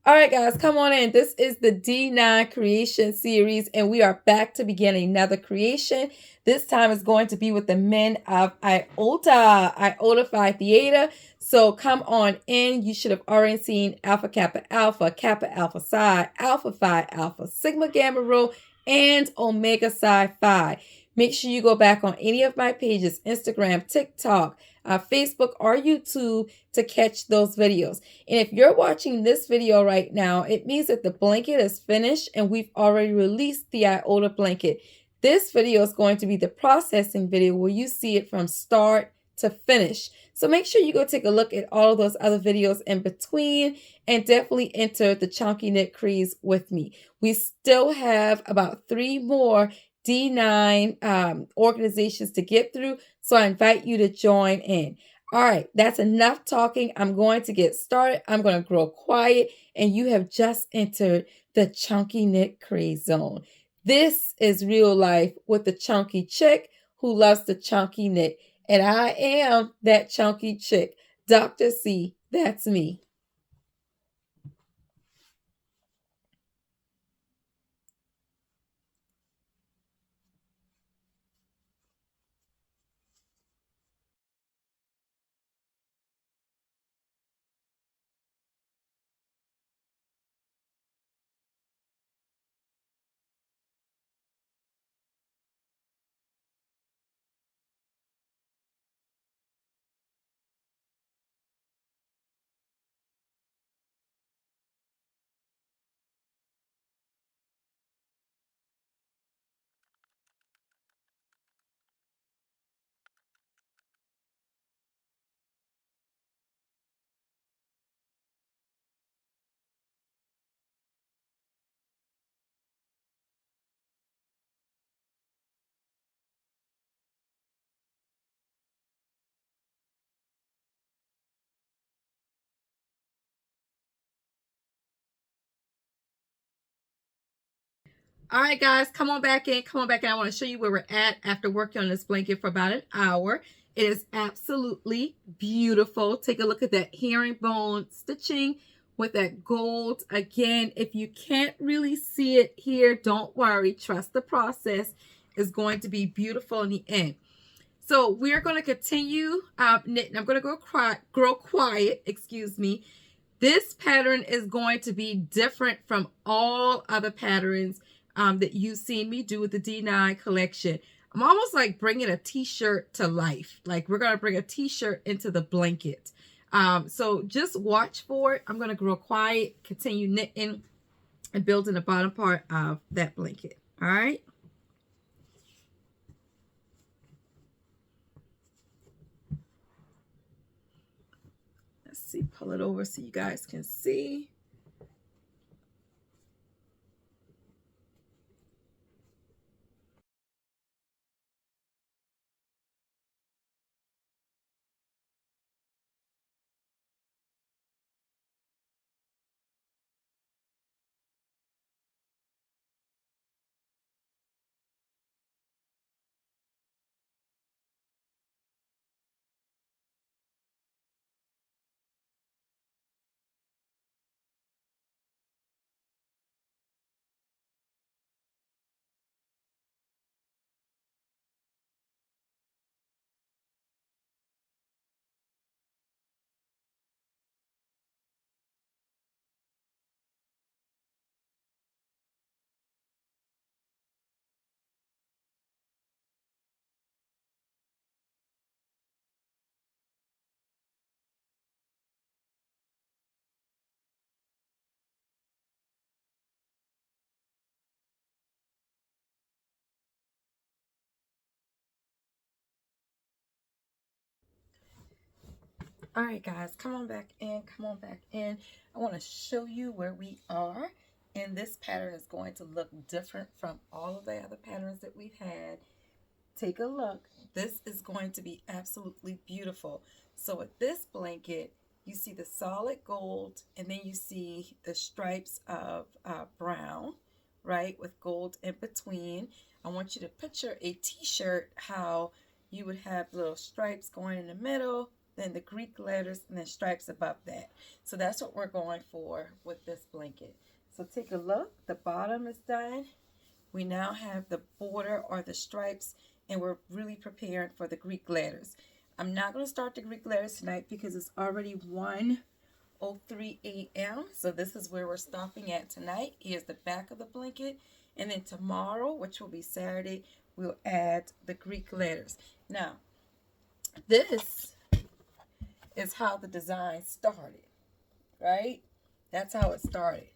All right, guys, come on in. This is the D9 creation series, and we are back to begin another creation. This time is going to be with the men of Iota-Phi Theta. So come on in. You should have already seen Alpha Kappa Alpha, Kappa Alpha Psi, Alpha Phi Alpha, Sigma Gamma Rho, and Omega Psi Phi. Make sure you go back on any of my pages, Instagram, TikTok, Facebook, or YouTube to catch those videos. And if you're watching this video right now, it means that the blanket is finished and we've already released the Iota blanket. This video is going to be the processing video where you see it from start to finish. So make sure you go take a look at all of those other videos in between and definitely enter the Chunky Knit Crease with me. We still have about 3 more D9 organizations to get through, so I invite you to join in. All right, that's enough talking. I'm going to get started. I'm going to grow quiet, and you have just entered the Chunky Knit Craze Zone. This is real life with the chunky chick who loves the chunky knit, and I am that chunky chick. Dr. C, that's me. All right, guys, come on back in. Come on back in. I want to show you where we're at after working on this blanket for about an hour. It is absolutely beautiful. Take a look at that herringbone stitching with that gold. Again, if you can't really see it here, don't worry. Trust the process is going to be beautiful in the end. So we're going to continue knitting. I'm going to grow quiet, excuse me. This pattern is going to be different from all other patterns that you've seen me do with the D9 collection. I'm almost like bringing a t-shirt to life. Like we're going to bring a t-shirt into the blanket. So just watch for it. I'm going to grow quiet, continue knitting and building the bottom part of that blanket. All right. Let's see, pull it over so you guys can see. All right, guys, come on back in. Come on back in. I want to show you where we are. And this pattern is going to look different from all of the other patterns that we've had. Take a look. This is going to be absolutely beautiful. So with this blanket, you see the solid gold, and then you see the stripes of brown, right, with gold in between. I want you to picture a t-shirt, how you would have little stripes going in the middle, then the Greek letters, and then stripes above that. So that's what we're going for with this blanket. So take a look. The bottom is done. We now have the border or the stripes, and we're really preparing for the Greek letters. I'm not going to start the Greek letters tonight because it's already 1:03 a.m. So this is where we're stopping at tonight. Here's the back of the blanket. And then tomorrow, which will be Saturday, we'll add the Greek letters. Now, this is how the design started, right? That's how it started.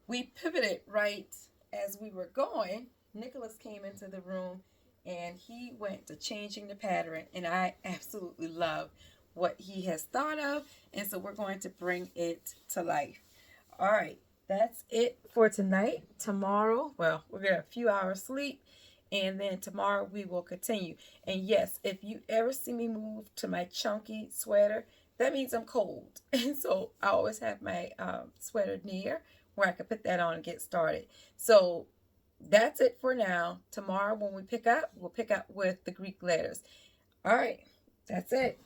We pivoted right as we were going. Nicholas came into the room and he went to changing the pattern, and I absolutely love what he has thought of, and so we're going to bring it to life. All right, that's it for tonight. Tomorrow, well, we're gonna have a few hours sleep, and then tomorrow we will continue. And yes, if you ever see me move to my chunky sweater, that means I'm cold. And so I always have my sweater near where I can put that on and get started. So that's it for now. Tomorrow when we pick up, we'll pick up with the Greek letters. All right, that's it.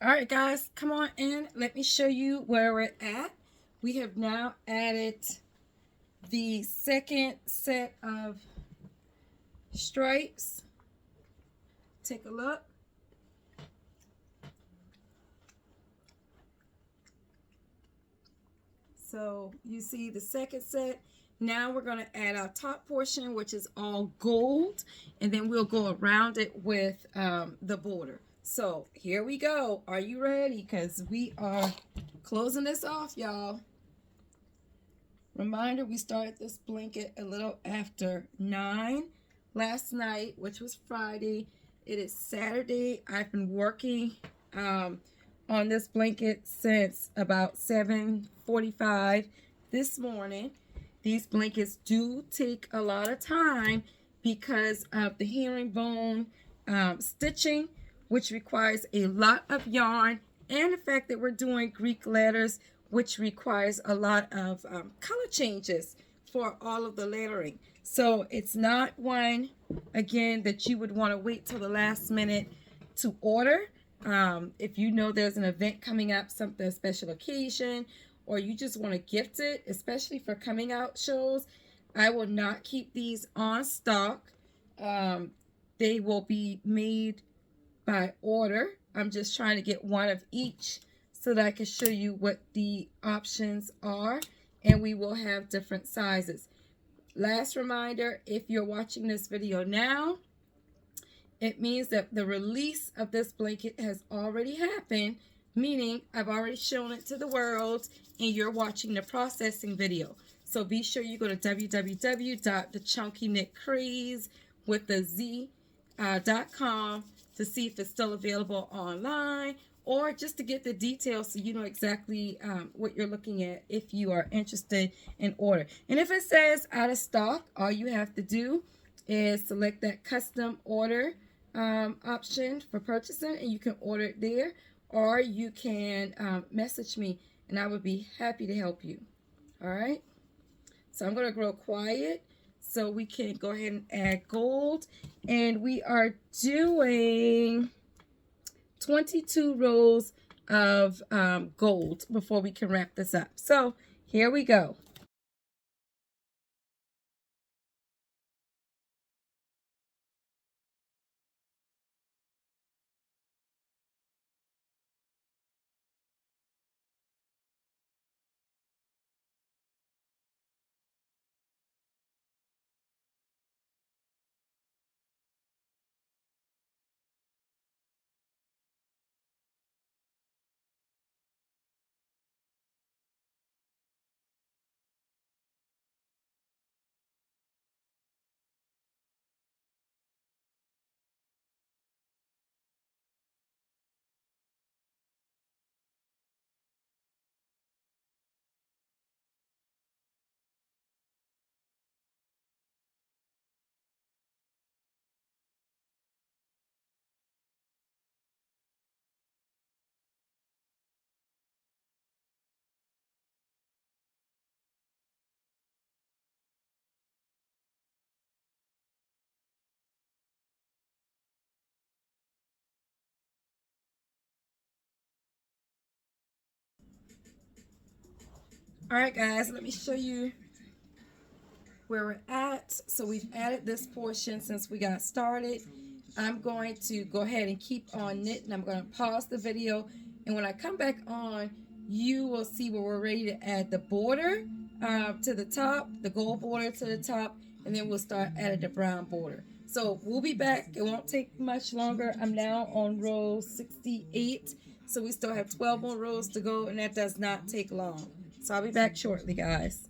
All right, guys, come on in. Let me show you where we're at. We have now added the second set of stripes. Take a look. So you see the second set. Now we're going to add our top portion, which is all gold, and then we'll go around it with the border. So here we go. Are you ready? Because we are closing this off, y'all. Reminder, we started this blanket a little after 9 last night, which was Friday. It is Saturday. I've been working on this blanket since about 7:45 this morning. These blankets do take a lot of time because of the herringbone stitching, which requires a lot of yarn, and the fact that we're doing Greek letters, which requires a lot of color changes for all of the lettering. So it's not one, again, that you would want to wait till the last minute to order. If you know there's an event coming up, something, a special occasion, or you just want to gift it, especially for coming out shows, I will not keep these on stock. They will be made by order. I'm just trying to get one of each so that I can show you what the options are, and we will have different sizes. Last reminder, if you're watching this video now, it means that the release of this blanket has already happened, meaning I've already shown it to the world and you're watching the processing video. So be sure you go to www.thechunkyknitcraze with the z.com to see if it's still available online, or just to get the details so you know exactly what you're looking at if you are interested in order. And if it says out of stock, all you have to do is select that custom order option for purchasing, and you can order it there, or you can message me and I would be happy to help you. All right, so I'm going to grow quiet so we can go ahead and add gold, and we are doing 22 rows of gold before we can wrap this up. So here we go. All right, guys, let me show you where we're at. So we've added this portion since we got started. I'm going to go ahead and keep on knitting. I'm going to pause the video, and when I come back on, you will see where we're ready to add the border to the top, the gold border to the top, and then we'll start adding the brown border. So we'll be back. It won't take much longer. I'm now on row 68, so we still have 12 more rows to go, and that does not take long. So I'll be back shortly, guys.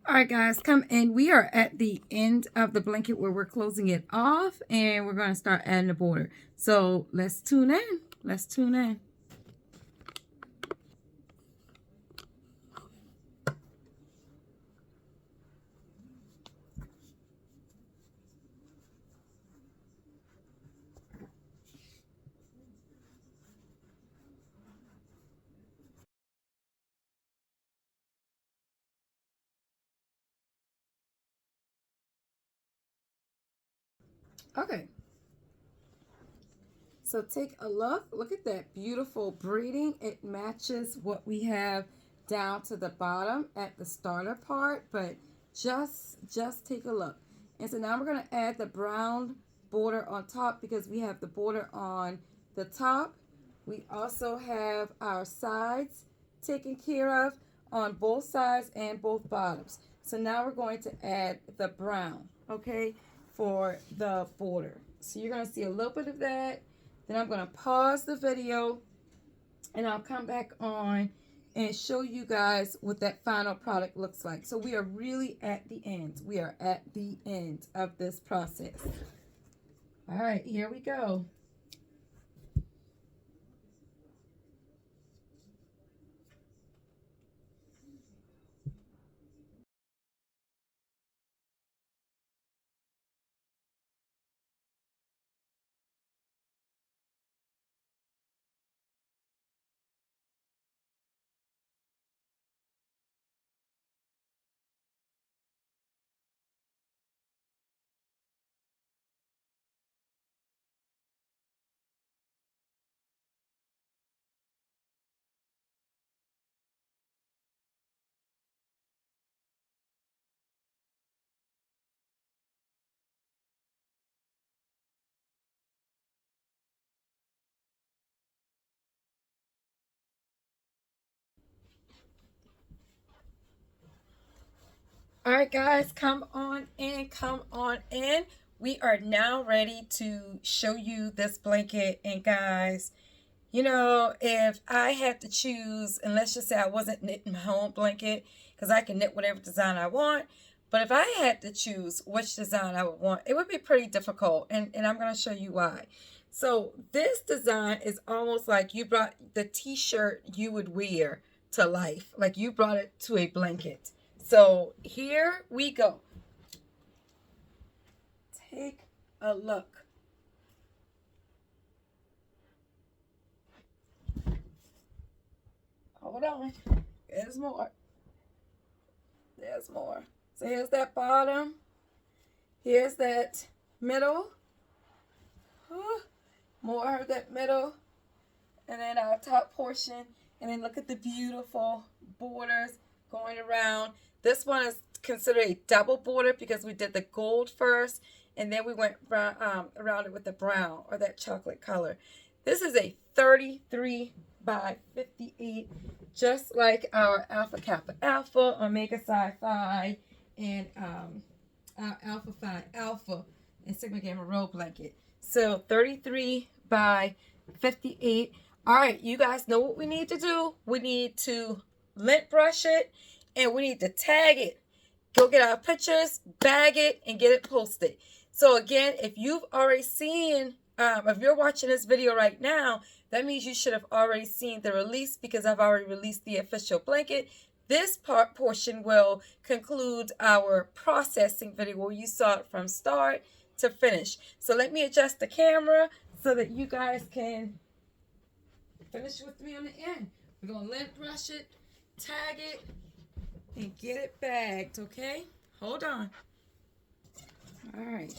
All right, guys, come in. We are at the end of the blanket where we're closing it off, and we're going to start adding the border. So let's tune in. Let's tune in. Okay. So take a look. Look at that beautiful braiding. It matches what we have down to the bottom at the starter part, but just take a look. And so now we're going to add the brown border on top because we have the border on the top. We also have our sides taken care of on both sides and both bottoms. So now we're going to add the brown, okay, for the border. So you're going to see a little bit of that. Then I'm going to pause the video and I'll come back on and show you guys what that final product looks like. So we are really at the end. We are at the end of this process. All right, here we go. All right, guys, come on in, come on in. We are now ready to show you this blanket, and guys, You know, if I had to choose, and let's just say I wasn't knitting my own blanket, because I can knit whatever design I want, but if I had to choose which design I would want, it would be pretty difficult, and I'm going to show you why. So this design is almost like you brought the t-shirt you would wear to life, like you brought it to a blanket. So here we go. Take a look. Hold on. There's more. There's more. So here's that bottom. Here's that middle. More of that middle. And then our top portion. And then look at the beautiful borders going around. This one is considered a double border because we did the gold first. And then we went around it with the brown or that chocolate color. This is a 33 by 58, just like our Alpha Kappa Alpha, Omega Psi Phi, and our Alpha Phi Alpha and Sigma Gamma Rho blanket. So 33 by 58. All right, you guys know what we need to do. We need to lint brush it, and we need to tag it. Go get our pictures, bag it, and get it posted. So again, if you've already seen, if you're watching this video right now, that means you should have already seen the release because I've already released the official blanket. This portion will conclude our processing video where you saw it from start to finish. So let me adjust the camera so that you guys can finish with me on the end. We're going to lint brush it, tag it, and get it bagged, okay? Hold on. All right.